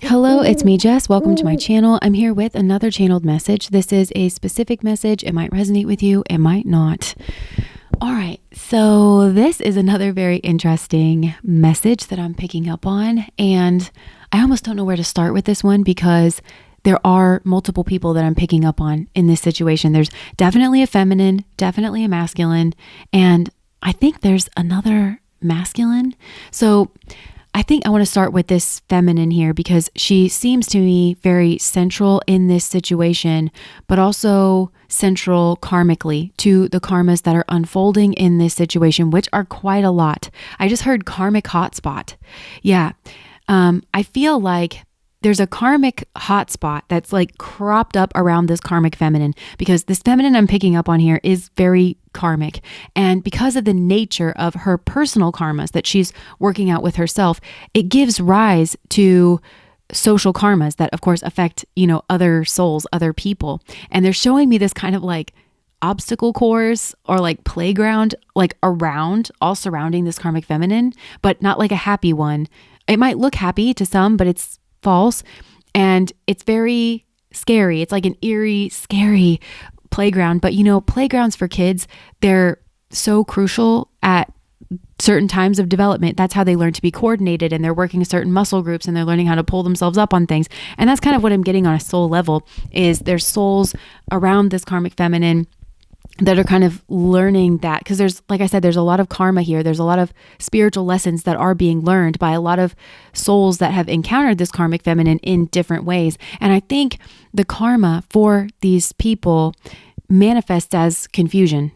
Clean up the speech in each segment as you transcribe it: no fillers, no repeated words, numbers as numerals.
Hello, it's me, Jess. Welcome to my channel. I'm here with another channeled message. This is a specific message. It might resonate with you. It might not. All right. So this is another very interesting message that I'm picking up on. And I almost don't know where to start with this one because there are multiple people that I'm picking up on in this situation. There's definitely a feminine, definitely a masculine, and I think there's another masculine. So I think I want to start with this feminine here because she seems to me very central in this situation, but also central karmically to the karmas that are unfolding in this situation, which are quite a lot. I just heard karmic hotspot. Yeah. I feel like there's a karmic hotspot that's like cropped up around this karmic feminine because this feminine I'm picking up on here is very karmic. And because of the nature of her personal karmas that she's working out with herself, it gives rise to social karmas that of course affect, other souls, other people. And they're showing me this kind of like obstacle course or like playground, like around, all surrounding this karmic feminine, but not like a happy one. It might look happy to some, but it's false. And it's very scary. It's like an eerie, scary playground. But playgrounds for kids, they're so crucial at certain times of development. That's how they learn to be coordinated, and they're working certain muscle groups, and they're learning how to pull themselves up on things. And that's kind of what I'm getting on a soul level is there's souls around this karmic feminine that are kind of learning that, because there's, like I said, there's a lot of karma here. There's a lot of spiritual lessons that are being learned by a lot of souls that have encountered this karmic feminine in different ways. And I think the karma for these people manifests as confusion.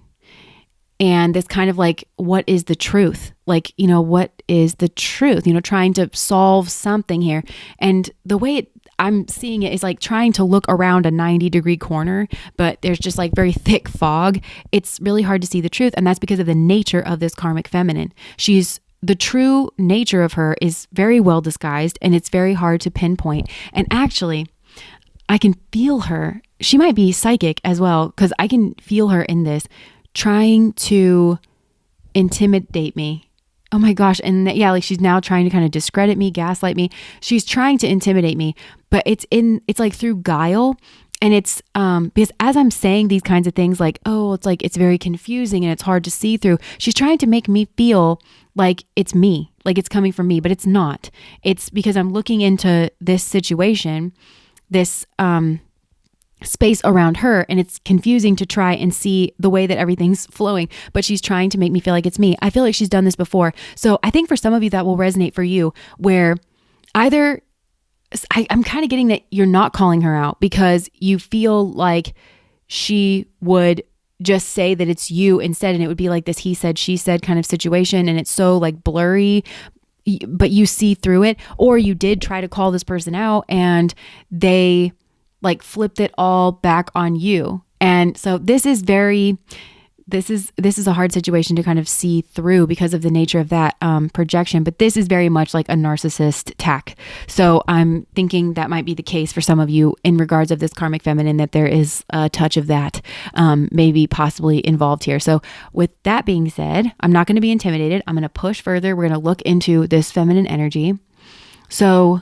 And this kind of like, what is the truth? Like, what is the truth? Trying to solve something here. And the way I'm seeing it is like trying to look around a 90-degree corner, but there's just like very thick fog. It's really hard to see the truth. And that's because of the nature of this karmic feminine. The true nature of her is very well disguised, and it's very hard to pinpoint. And actually, I can feel her. She might be psychic as well, because I can feel her in this trying to intimidate me. Oh my gosh. And yeah, like she's now trying to kind of discredit me, gaslight me. She's trying to intimidate me, but it's like through guile. And it's because as I'm saying these kinds of things, like, oh, it's like, it's very confusing and it's hard to see through. She's trying to make me feel like it's me, like it's coming from me, but it's not. It's because I'm looking into this situation, this, space around her, and it's confusing to try and see the way that everything's flowing, but she's trying to make me feel like it's me. I feel like she's done this before. So I think for some of you that will resonate for you, where either I'm kind of getting that you're not calling her out because you feel like she would just say that it's you instead, and it would be like this he said, she said kind of situation, and it's so like blurry, but you see through it. Or you did try to call this person out and they like flipped it all back on you. And so this is a hard situation to kind of see through because of the nature of that projection. But this is very much like a narcissist tack. So I'm thinking that might be the case for some of you in regards of this karmic feminine, that there is a touch of that maybe possibly involved here. So with that being said, I'm not going to be intimidated. I'm going to push further. We're going to look into this feminine energy. So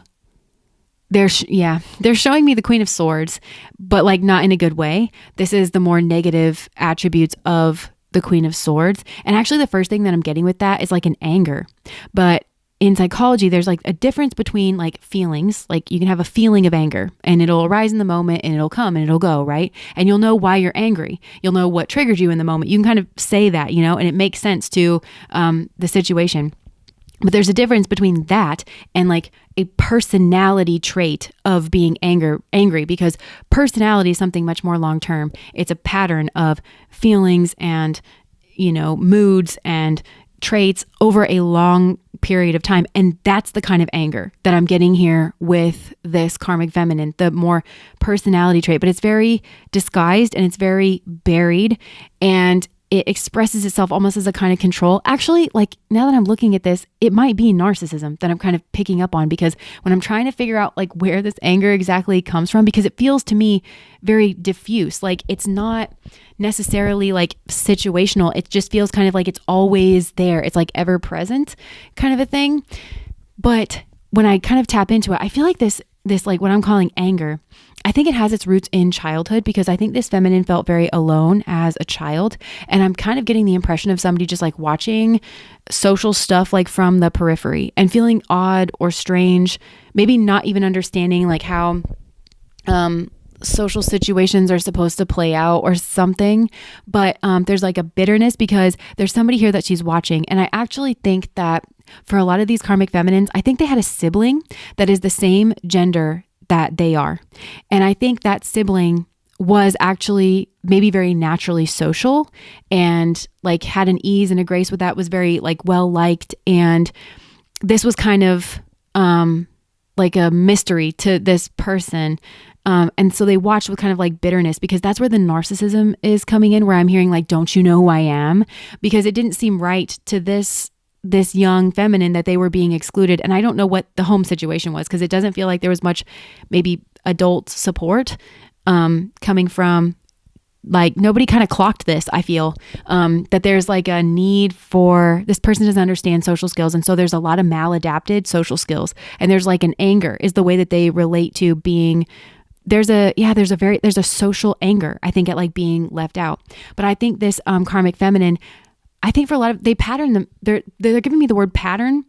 they're showing me the Queen of Swords, but like not in a good way. This is the more negative attributes of the Queen of Swords. And actually the first thing that I'm getting with that is like an anger. But in psychology, there's like a difference between like feelings. Like you can have a feeling of anger and it'll arise in the moment and it'll come and it'll go, right? And you'll know why you're angry. You'll know what triggered you in the moment. You can kind of say that, and it makes sense to the situation. But there's a difference between that and like a personality trait of being angry, because personality is something much more long-term. It's a pattern of feelings and, moods and traits over a long period of time. And that's the kind of anger that I'm getting here with this karmic feminine, the more personality trait, but it's very disguised and it's very buried, and it expresses itself almost as a kind of control. Actually, like now that I'm looking at this, it might be narcissism that I'm kind of picking up on, because when I'm trying to figure out like where this anger exactly comes from, because it feels to me very diffuse, like it's not necessarily like situational. It just feels kind of like it's always there. It's like ever present kind of a thing. But when I kind of tap into it, I feel like this this like what I'm calling anger, I think it has its roots in childhood, because I think this feminine felt very alone as a child. And I'm kind of getting the impression of somebody just like watching social stuff like from the periphery and feeling odd or strange, maybe not even understanding like how social situations are supposed to play out or something. But there's like a bitterness because there's somebody here that she's watching. And I actually think that for a lot of these karmic feminines, I think they had a sibling that is the same gender that they are. And I think that sibling was actually maybe very naturally social and like had an ease and a grace with that, was very like well liked. And this was kind of like a mystery to this person. And so they watched with kind of like bitterness, because that's where the narcissism is coming in, where I'm hearing like, don't you know who I am? Because it didn't seem right to this young feminine that they were being excluded. And I don't know what the home situation was, because it doesn't feel like there was much maybe adult support coming from, like, nobody kind of clocked this. I feel that there's like a need for, this person doesn't understand social skills. And so there's a lot of maladapted social skills. And there's like an anger is the way that they relate to being, there's a social anger, I think, at like being left out. But I think this karmic feminine, I think for a lot of, they pattern them, they're giving me the word pattern.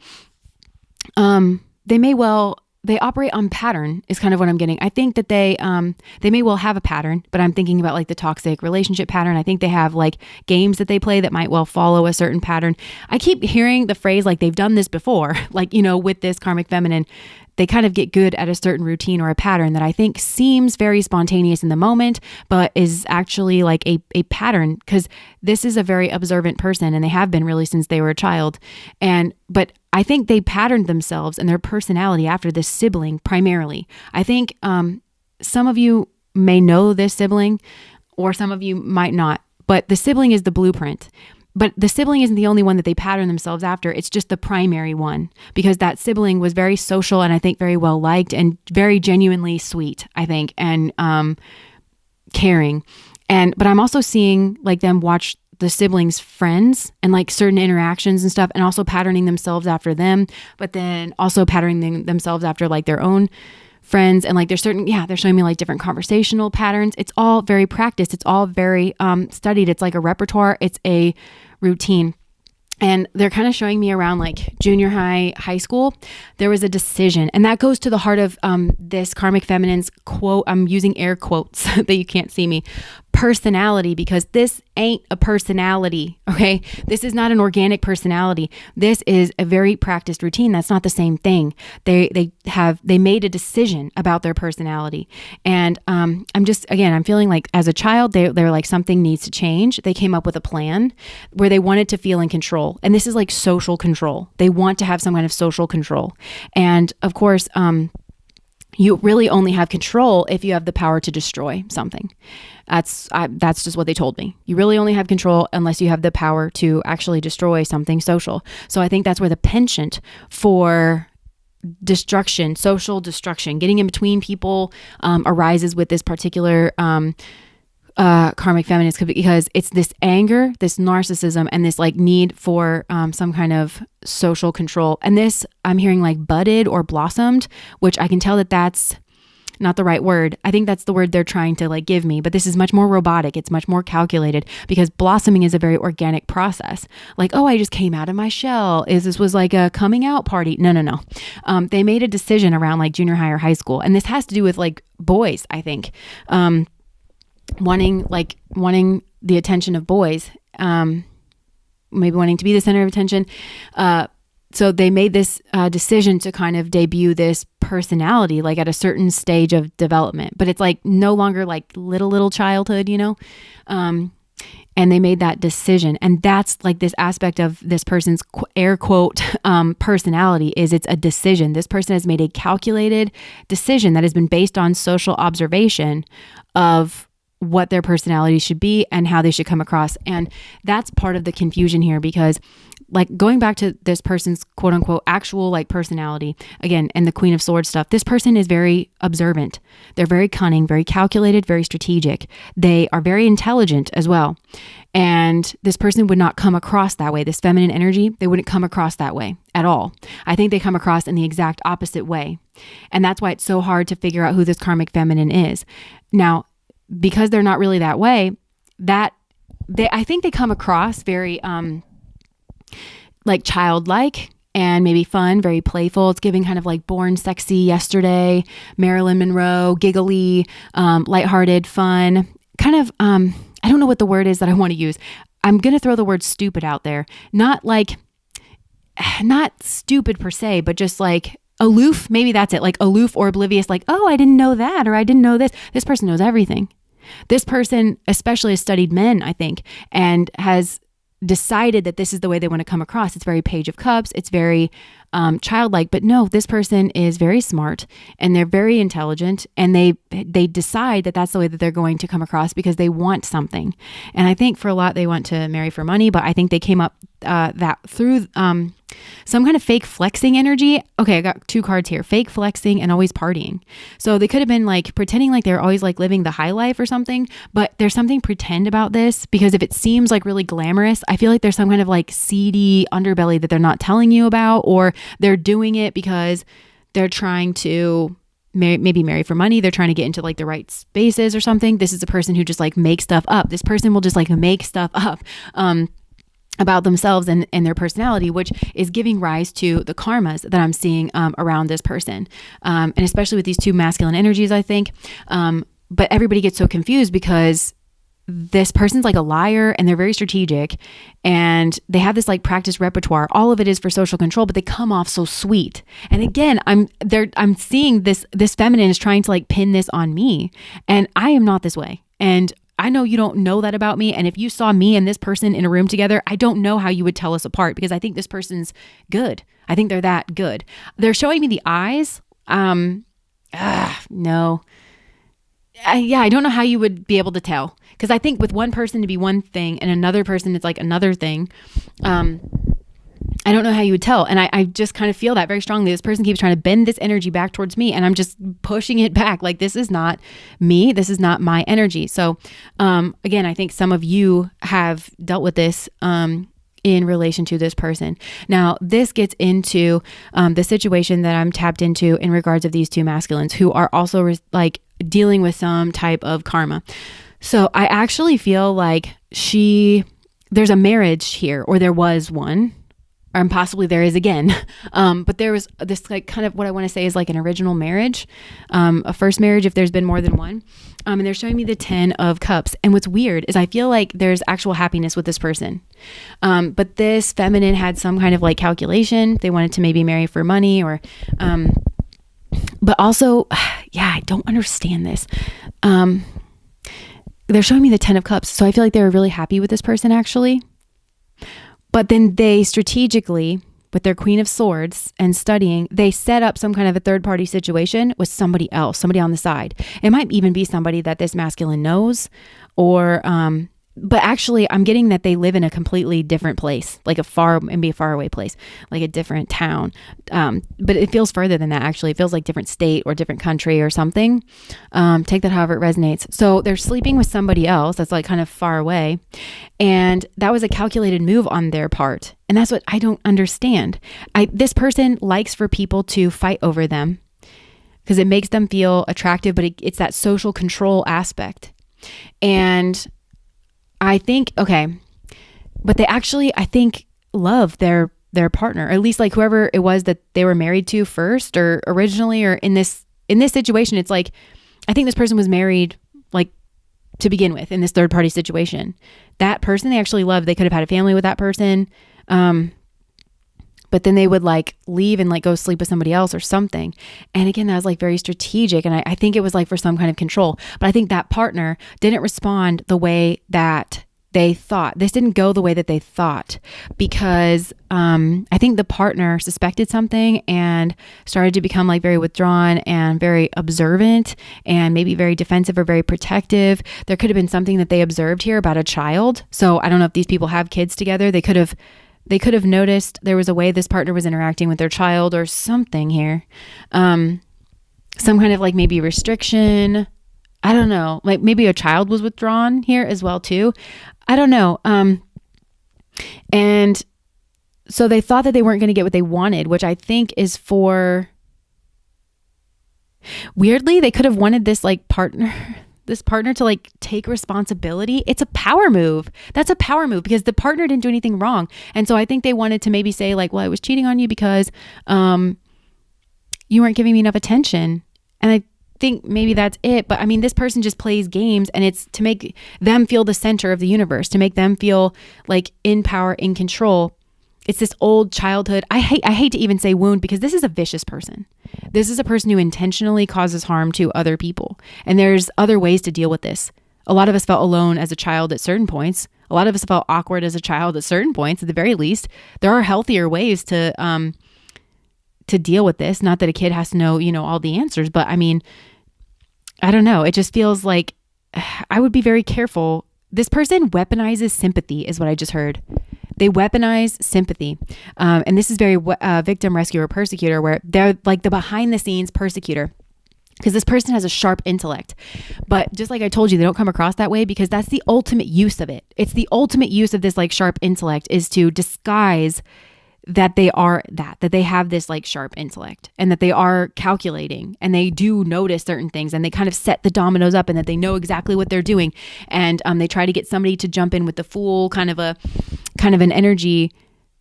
They operate on pattern is kind of what I'm getting. I think that they may well have a pattern, but I'm thinking about like the toxic relationship pattern. I think they have like games that they play that might well follow a certain pattern. I keep hearing the phrase like they've done this before, like, with this karmic feminine, they kind of get good at a certain routine or a pattern that I think seems very spontaneous in the moment, but is actually like a pattern, because this is a very observant person and they have been really since they were a child. But I think they patterned themselves and their personality after this sibling primarily. I think some of you may know this sibling or some of you might not, but the sibling is the blueprint. But the sibling isn't the only one that they pattern themselves after. It's just the primary one, because that sibling was very social and I think very well liked and very genuinely sweet, I think, and caring. But I'm also seeing like them watch the siblings' friends and like certain interactions and stuff, and also patterning themselves after them, but then also patterning themselves after like their own friends. And like there's certain, they're showing me like different conversational patterns. It's all very practiced. It's all very studied. It's like a repertoire. It's a routine. And they're kind of showing me around like junior high, high school, there was a decision. And that goes to the heart of this karmic feminine's quote. I'm using air quotes that you can't see me. Personality, because this ain't a personality, okay? This is not an organic personality. This is a very practiced routine. That's not the same thing. They made a decision about their personality. And I'm feeling like as a child, they're like, something needs to change. They came up with a plan where they wanted to feel in control. And this is like social control. They want to have some kind of social control. And of course, you really only have control if you have the power to destroy something. That's just what they told me. You really only have control unless you have the power to actually destroy something social. So I think that's where the penchant for destruction, social destruction, getting in between people arises with this particular karmic feminist, because it's this anger, this narcissism, and this like need for some kind of social control. And this I'm hearing like budded or blossomed, which I can tell that that's not the right word. I think that's the word they're trying to like give me, but this is much more robotic. It's much more calculated, because blossoming is a very organic process. Like, oh, I just came out of my shell. This was like a coming out party. No. They made a decision around like junior high or high school. And this has to do with like boys, I think. Wanting the attention of boys, maybe wanting to be the center of attention. So they made this decision to kind of debut this personality like at a certain stage of development, but it's like no longer like little childhood, and they made that decision. And that's like this aspect of this person's air quote personality is it's a decision. This person has made a calculated decision that has been based on social observation of what their personality should be and how they should come across. And that's part of the confusion here, because like going back to this person's quote unquote actual like personality again, and the Queen of Swords stuff, this person is very observant. They're very cunning, very calculated, very strategic. They are very intelligent as well. And this person would not come across that way. This feminine energy, they wouldn't come across that way at all. I think they come across in the exact opposite way. And that's why it's so hard to figure out who this karmic feminine is. Now, because they're not really that way, I think they come across very like childlike and maybe fun, very playful. It's giving kind of like Born Sexy Yesterday, Marilyn Monroe, giggly, lighthearted, fun, kind of, I don't know what the word is that I want to use. I'm going to throw the word stupid out there. Not stupid per se, but just like aloof. Maybe that's it. Like aloof or oblivious. Like, oh, I didn't know that, or I didn't know this. This person knows everything. This person especially has studied men, I think, and has decided that this is the way they want to come across. It's very Page of Cups. It's very childlike, but no, this person is very smart and they're very intelligent, and they decide that that's the way that they're going to come across because they want something. And I think for a lot, they want to marry for money, but I think they came up that through some kind of fake flexing energy. Okay, I got 2 cards here, fake flexing and always partying. So they could have been like pretending like they're always like living the high life or something, but there's something pretend about this, because if it seems like really glamorous, I feel like there's some kind of like seedy underbelly that they're not telling you about, or they're doing it because they're trying to maybe marry for money. They're trying to get into like the right spaces or something. This is a person who just like makes stuff up. This person will just like make stuff up about themselves and their personality, which is giving rise to the karmas that I'm seeing around this person. And especially with these 2 masculine energies, I think. But everybody gets so confused because this person's like a liar and they're very strategic and they have this like practice repertoire. All of it is for social control, but they come off so sweet. And again, I'm seeing this feminine is trying to like pin this on me, and I am not this way. And I know you don't know that about me. And if you saw me and this person in a room together, I don't know how you would tell us apart, because I think this person's good. I think they're that good. They're showing me the eyes. No. I don't know how you would be able to tell, because I think with one person to be one thing and another person it's like another thing. I don't know how you would tell. And I just kind of feel that very strongly. This person keeps trying to bend this energy back towards me, and I'm just pushing it back. Like, this is not me. This is not my energy. So again, I think some of you have dealt with this in relation to this person. Now, this gets into the situation that I'm tapped into in regards of these 2 masculines who are also like dealing with some type of karma. So I actually feel like there's a marriage here, or there was one, and possibly there is again. But there was this like kind of what I want to say is like an original marriage, a first marriage if there's been more than one. And they're showing me the 10 of Cups. And what's weird is I feel like there's actual happiness with this person. But this feminine had some kind of like calculation. They wanted to maybe marry for money, or but also, I don't understand this. They're showing me the 10 of Cups. So I feel like they were really happy with this person actually. But then they strategically, with their Queen of Swords and studying, they set up some kind of a third party situation with somebody else, somebody on the side. It might even be somebody that this masculine knows, or but actually I'm getting that they live in a completely different place, like a faraway place, like a different town. But it feels further than that. Actually, it feels like different state or different country or something. Take that however it resonates. So they're sleeping with somebody else that's like kind of far away. And that was a calculated move on their part. And that's what I don't understand. This person likes for people to fight over them because it makes them feel attractive, but it's that social control aspect. And I think, okay, but they actually, I think, love their partner, or at least like whoever it was that they were married to first or originally, or in this situation, it's like, I think this person was married like to begin with in this third party situation. That person they actually loved. They could have had a family with that person. But then they would like leave and like go sleep with somebody else or something. And again, that was like very strategic. And I think it was like for some kind of control, but I think that partner didn't respond the way that they thought. This didn't go the way that they thought, because I think the partner suspected something and started to become like very withdrawn and very observant and maybe very defensive or very protective. There could have been something that they observed here about a child. So I don't know if these people have kids together. They could have They could have noticed there was a way this partner was interacting with their child or something here. Some kind of like maybe restriction. I don't know. Like maybe a child was withdrawn here as well too. I don't know. And so they thought that they weren't going to get what they wanted, which I think is for, weirdly, they could have wanted this like partner to like take responsibility. It's a power move. That's a power move because the partner didn't do anything wrong. And so I think they wanted to maybe say like, well, I was cheating on you because you weren't giving me enough attention. And I think maybe that's it. But I mean, this person just plays games, and it's to make them feel the center of the universe, to make them feel like in power, in control. It's this old childhood. I hate to even say wound, because this is a vicious person. This is a person who intentionally causes harm to other people. And there's other ways to deal with this. A lot of us felt alone as a child at certain points. A lot of us felt awkward as a child at certain points. At the very least, there are healthier ways to deal with this. Not that a kid has to know, all the answers, but I mean, I don't know. It just feels like I would be very careful. This person weaponizes sympathy is what I just heard. They weaponize sympathy. And this is very victim, rescuer, persecutor, where they're like the behind the scenes persecutor, because this person has a sharp intellect. But just like I told you, they don't come across that way because that's the ultimate use of it. It's the ultimate use of this like sharp intellect, is to disguise that they are that they have this like sharp intellect, and that they are calculating, and they do notice certain things, and they kind of set the dominoes up, and that they know exactly what they're doing. And they try to get somebody to jump in with the fool kind of an energy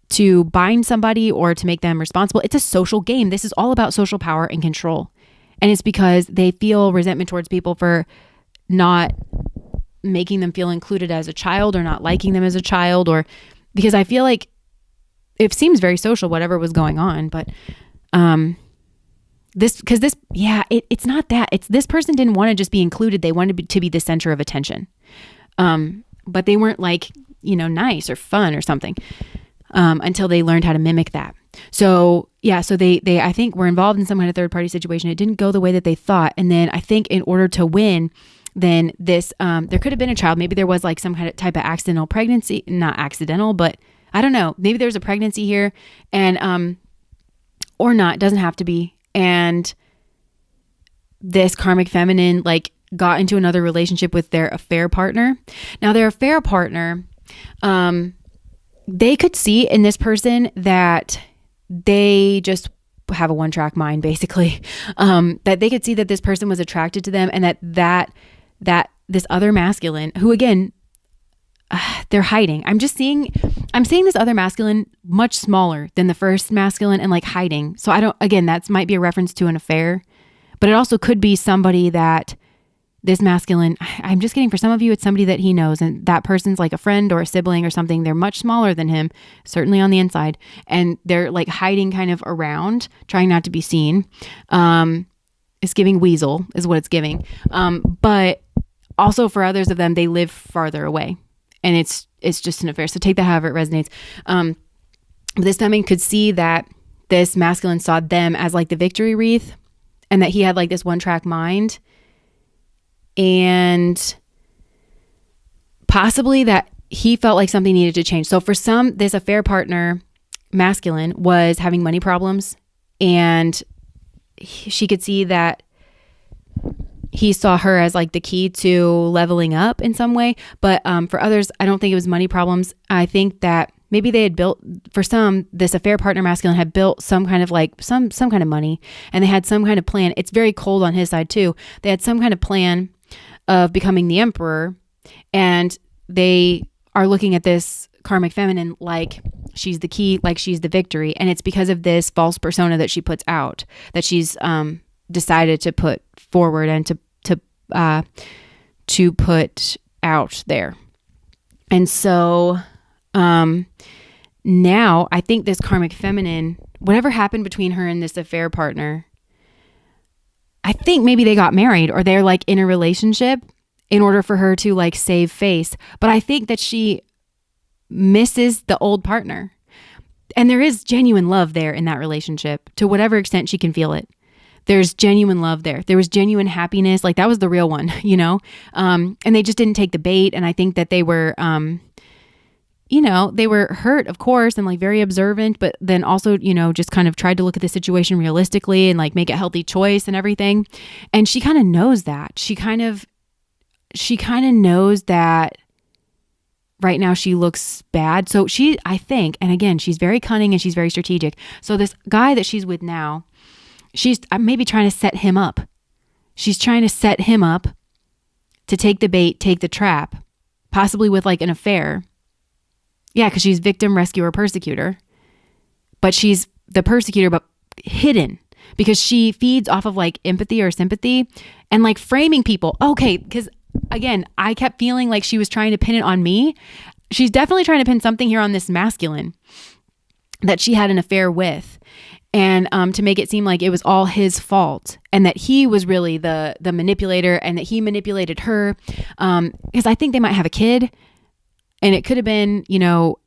to bind somebody or to make them responsible. It's a social game. This is all about social power and control. And it's because they feel resentment towards people for not making them feel included as a child, or not liking them as a child, or because I feel like it seems very social, whatever was going on. But it's not that. It's this person didn't want to just be included. They wanted to be the center of attention. But they weren't like, nice or fun or something until they learned how to mimic that. So they I think were involved in some kind of third party situation. It didn't go the way that they thought. And then I think in order to win, then this, there could have been a child. Maybe there was like some kind of type of accidental pregnancy, not accidental, but I don't know. Maybe there's a pregnancy here, and, or not, doesn't have to be. And this karmic feminine like got into another relationship with their affair partner. Now their affair partner, they could see in this person that they just have a one-track mind, basically. That they could see that this person was attracted to them, and that this other masculine, who again, they're hiding. I'm seeing this other masculine much smaller than the first masculine, and like hiding. So that might be a reference to an affair, but it also could be somebody that this masculine, I'm just getting, for some of you, it's somebody that he knows, and that person's like a friend or a sibling or something. They're much smaller than him, certainly on the inside. And they're like hiding kind of around, trying not to be seen. It's giving weasel is what it's giving. But also for others of them, they live farther away. And it's just an affair. So take that however it resonates. This feminine could see that this masculine saw them as like the victory wreath, and that he had like this one-track mind, and possibly that he felt like something needed to change. So for some, this affair partner masculine was having money problems, and she could see that he saw her as like the key to leveling up in some way. But for others, I don't think it was money problems. I think that maybe they had built, for some, this affair partner masculine had built some kind of like some kind of money, and they had some kind of plan. It's very cold on his side too. They had some kind of plan of becoming the emperor, and they are looking at this karmic feminine like she's the key, like she's the victory. And it's because of this false persona that she puts out, that she's decided to put forward and to put out there. And so now I think this karmic feminine, whatever happened between her and this affair partner, I think maybe they got married, or they're like in a relationship in order for her to like save face. But I think that she misses the old partner, and there is genuine love there in that relationship to whatever extent she can feel it. There's genuine love there. There was genuine happiness. Like that was the real one, and they just didn't take the bait. And I think that they were, they were hurt, of course, and like very observant, but then also, just kind of tried to look at the situation realistically and like make a healthy choice and everything. And she kind of knows that. She kind of knows that right now she looks bad. So I think, and again, she's very cunning and she's very strategic. So this guy that she's with now, she's maybe trying to set him up. She's trying to set him up to take the bait, take the trap, possibly with like an affair. Yeah, because she's victim, rescuer, persecutor. But she's the persecutor, but hidden, because she feeds off of like empathy or sympathy and like framing people. Okay, because again, I kept feeling like she was trying to pin it on me. She's definitely trying to pin something here on this masculine that she had an affair with. And to make it seem like it was all his fault and that he was really the manipulator and that he manipulated her. Because I think they might have a kid, and it could have been,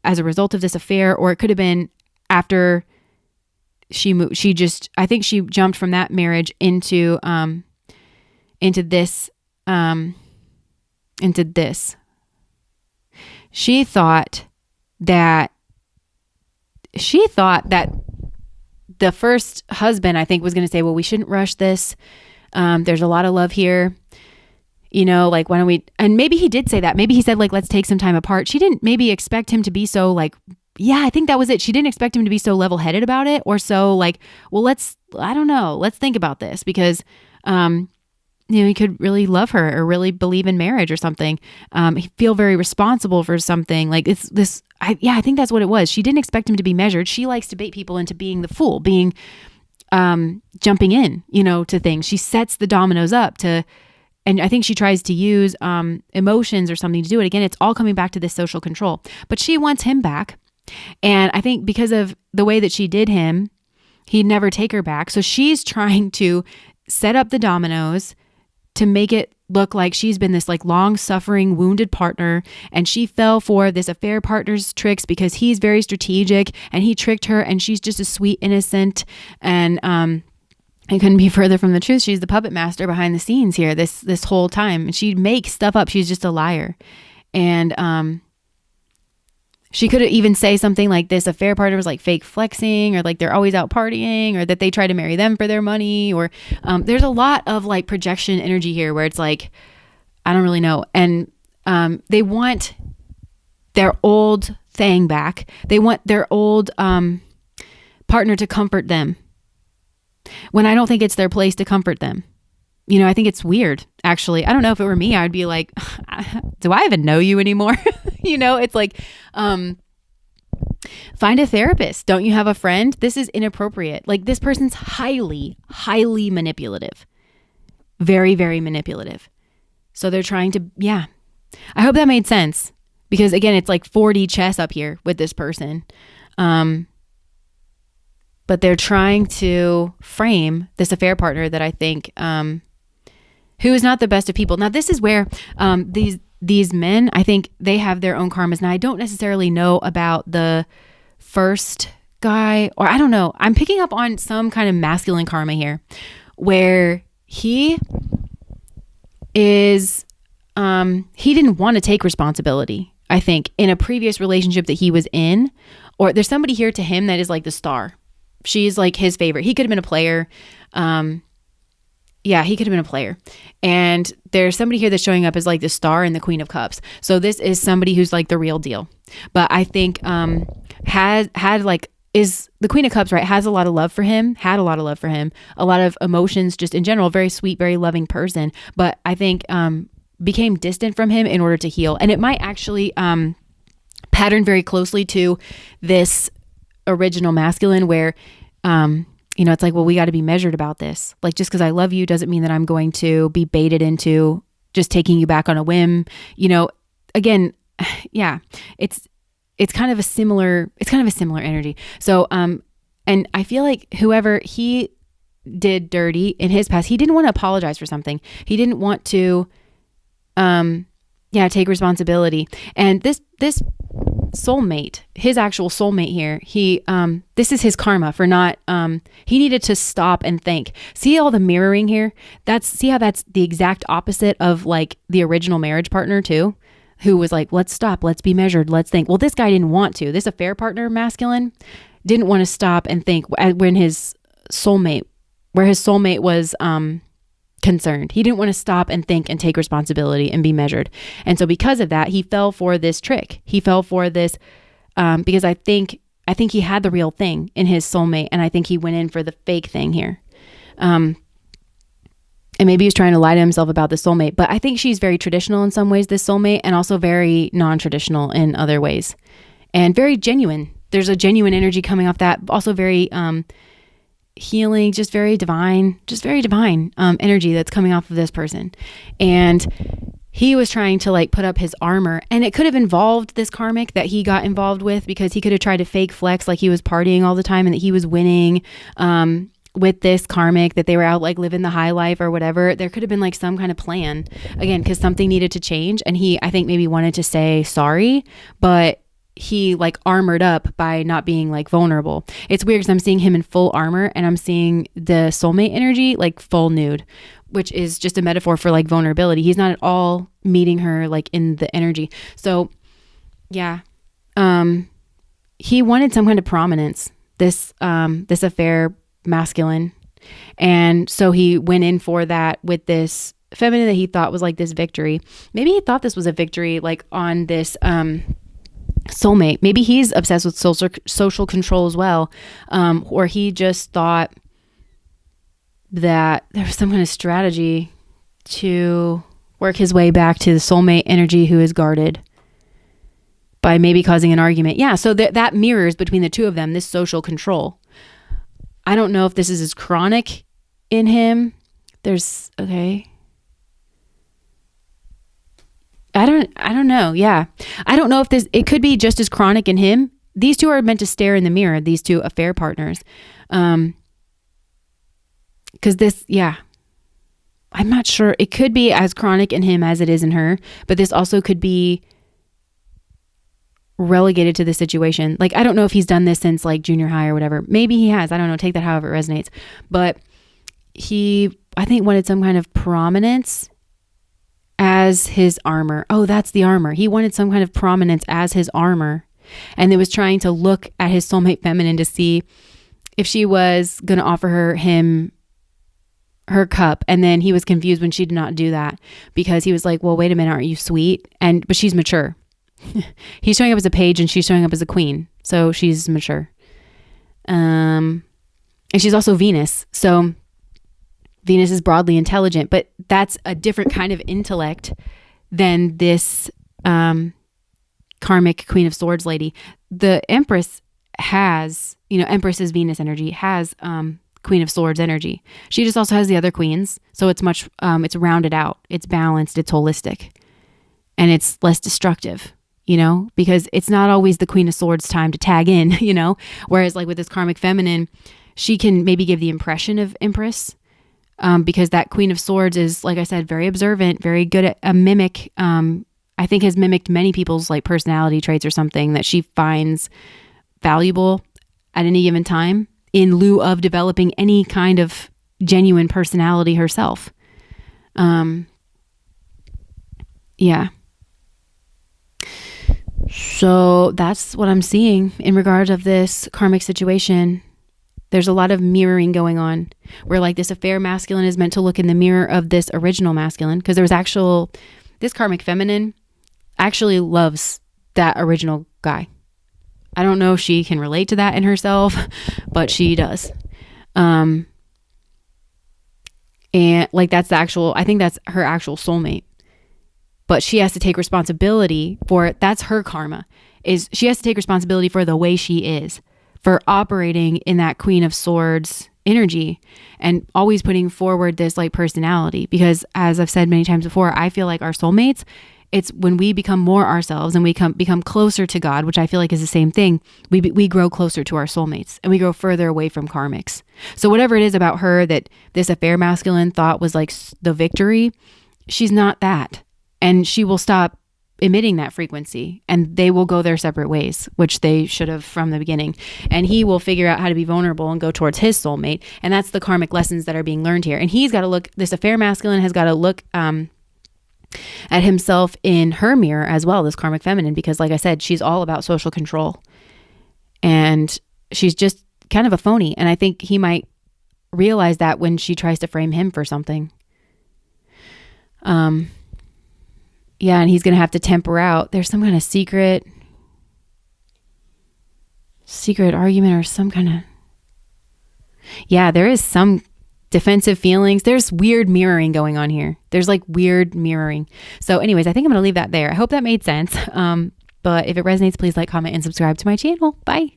as a result of this affair, or it could have been after she moved. I think she jumped from that marriage into this. She thought that the first husband, I think, was going to say, well, we shouldn't rush this. There's a lot of love here. Like, why don't we, and maybe he did say that. Maybe he said, like, let's take some time apart. She didn't maybe expect him to be so like, yeah, I think that was it. She didn't expect him to be so level-headed about it, or so like, well, I don't know. Let's think about this, because, he could really love her or really believe in marriage or something. He feel very responsible for something like it's this. I think that's what it was. She didn't expect him to be measured. She likes to bait people into being the fool, being, jumping in, to things. She sets the dominoes up to, and I think she tries to use, emotions or something to do it. Again, it's all coming back to this social control, but she wants him back. And I think because of the way that she did him, he'd never take her back. So she's trying to set up the dominoes to make it look like she's been this like long-suffering, wounded partner, and she fell for this affair partner's tricks because he's very strategic and he tricked her, and she's just a sweet innocent. And it couldn't be further from the truth. She's the puppet master behind the scenes here this whole time, and she makes stuff up. She's just a liar. And she could even say something like this affair partner was like fake flexing, or like they're always out partying, or that they try to marry them for their money, or there's a lot of like projection energy here where it's like, I don't really know. And they want their old thing back. They want their old partner to comfort them, when I don't think it's their place to comfort them. I think it's weird, actually. I don't know, if it were me, I'd be like, do I even know you anymore? It's like, find a therapist. Don't you have a friend? This is inappropriate. Like, this person's highly, highly manipulative. Very, very manipulative. So they're trying to, yeah. I hope that made sense, because again, it's like 4D chess up here with this person. But they're trying to frame this affair partner that I think, who is not the best of people. Now, this is where these men, I think they have their own karmas. Now, I don't necessarily know about the first guy, or I don't know. I'm picking up on some kind of masculine karma here, where he is, he didn't want to take responsibility, I think, in a previous relationship that he was in. Or there's somebody here to him that is like the star. She's like his favorite. He could have been a player. Yeah, he could have been a player. And there's somebody here that's showing up as like the star and the Queen of Cups. So this is somebody who's like the real deal. But I think is the Queen of Cups, right? Has a lot of love for him, had a lot of love for him, a lot of emotions just in general, very sweet, very loving person. But I think became distant from him in order to heal. And it might actually pattern very closely to this original masculine where it's like, well, we got to be measured about this. Like, just because I love you doesn't mean that I'm going to be baited into just taking you back on a whim. Again, yeah, it's kind of a similar energy. So, and I feel like whoever he did dirty in his past, he didn't want to apologize for something. He didn't want to, take responsibility. And this soulmate, his actual soulmate here, this is his karma for not, he needed to stop and think. See all the mirroring here? See how that's the exact opposite of like the original marriage partner too, who was like, let's stop, let's be measured, let's think. Well, this guy didn't want to. This affair partner masculine didn't want to stop and think when his soulmate, where his soulmate was concerned. He didn't want to stop and think and take responsibility and be measured. And so because of that, he fell for this trick. He fell for this because I think he had the real thing in his soulmate, and I think he went in for the fake thing here. And maybe he was trying to lie to himself about the soulmate, but I think she's very traditional in some ways, this soulmate, and also very non-traditional in other ways, and very genuine. There's a genuine energy coming off that, also very healing, just very divine energy that's coming off of this person. And he was trying to like put up his armor, and it could have involved this karmic that he got involved with, because he could have tried to fake flex like he was partying all the time and that he was winning with this karmic, that they were out like living the high life or whatever. There could have been like some kind of plan, again, because something needed to change. And he, I think, maybe wanted to say sorry, but he like armored up by not being like vulnerable. It's weird because I'm seeing him in full armor and I'm seeing the soulmate energy like full nude, which is just a metaphor for like vulnerability. He's not at all meeting her like in the energy. So yeah, he wanted some kind of prominence, this affair masculine. And so he went in for that with this feminine that he thought was like this victory. Maybe he thought this was a victory like on this soulmate. Maybe he's obsessed with social control as well, or he just thought that there was some kind of strategy to work his way back to the soulmate energy who is guarded by maybe causing an argument. Yeah, so that mirrors between the two of them, this social control. I don't know if this is as chronic in him. I don't know. Yeah. I don't know if it could be just as chronic in him. These two are meant to stare in the mirror, these two affair partners. Cause I'm not sure. It could be as chronic in him as it is in her, but this also could be relegated to the situation. Like, I don't know if he's done this since like junior high or whatever. Maybe he has. I don't know. Take that however it resonates. But he, I think, wanted some kind of prominence as his armor. Oh, that's the armor. He wanted some kind of prominence as his armor. And it was trying to look at his soulmate feminine to see if she was going to offer him her cup. And then he was confused when she did not do that, because he was like, well, wait a minute, aren't you sweet? But she's mature. He's showing up as a page and she's showing up as a queen. So she's mature. And she's also Venus. So Venus is broadly intelligent, but that's a different kind of intellect than this karmic Queen of Swords lady. The Empress has, Empress is Venus energy, has Queen of Swords energy. She just also has the other queens. So it's much, it's rounded out, it's balanced, it's holistic, and it's less destructive, because it's not always the Queen of Swords time to tag in, whereas like with this karmic feminine, she can maybe give the impression of Empress, because that Queen of Swords is, like I said, very observant, very good at a mimic, I think has mimicked many people's like personality traits or something that she finds valuable at any given time in lieu of developing any kind of genuine personality herself. Yeah. So that's what I'm seeing in regards of this karmic situation. There's a lot of mirroring going on where like this affair masculine is meant to look in the mirror of this original masculine, because this karmic feminine actually loves that original guy. I don't know if she can relate to that in herself, but she does. And like that's I think that's her actual soulmate. But she has to take responsibility for it. That's her karma, is she has to take responsibility for the way she is, for operating in that Queen of Swords energy and always putting forward this like personality. Because as I've said many times before, I feel like our soulmates, it's when we become more ourselves and we become closer to God, which I feel like is the same thing. We grow closer to our soulmates and we grow further away from karmics. So whatever it is about her that this affair masculine thought was like the victory, she's not that. And she will stop emitting that frequency and they will go their separate ways, which they should have from the beginning. And he will figure out how to be vulnerable and go towards his soulmate. And that's the karmic lessons that are being learned here. And he's got to look, this affair masculine has got to look at himself in her mirror as well, this karmic feminine, because like I said, she's all about social control and she's just kind of a phony. And I think he might realize that when she tries to frame him for something. Yeah, and he's going to have to temper out. There's some kind of secret argument or some kind of... Yeah, there is some defensive feelings. There's weird mirroring going on here. There's like weird mirroring. So anyways, I think I'm going to leave that there. I hope that made sense. But if it resonates, please like, comment, and subscribe to my channel. Bye.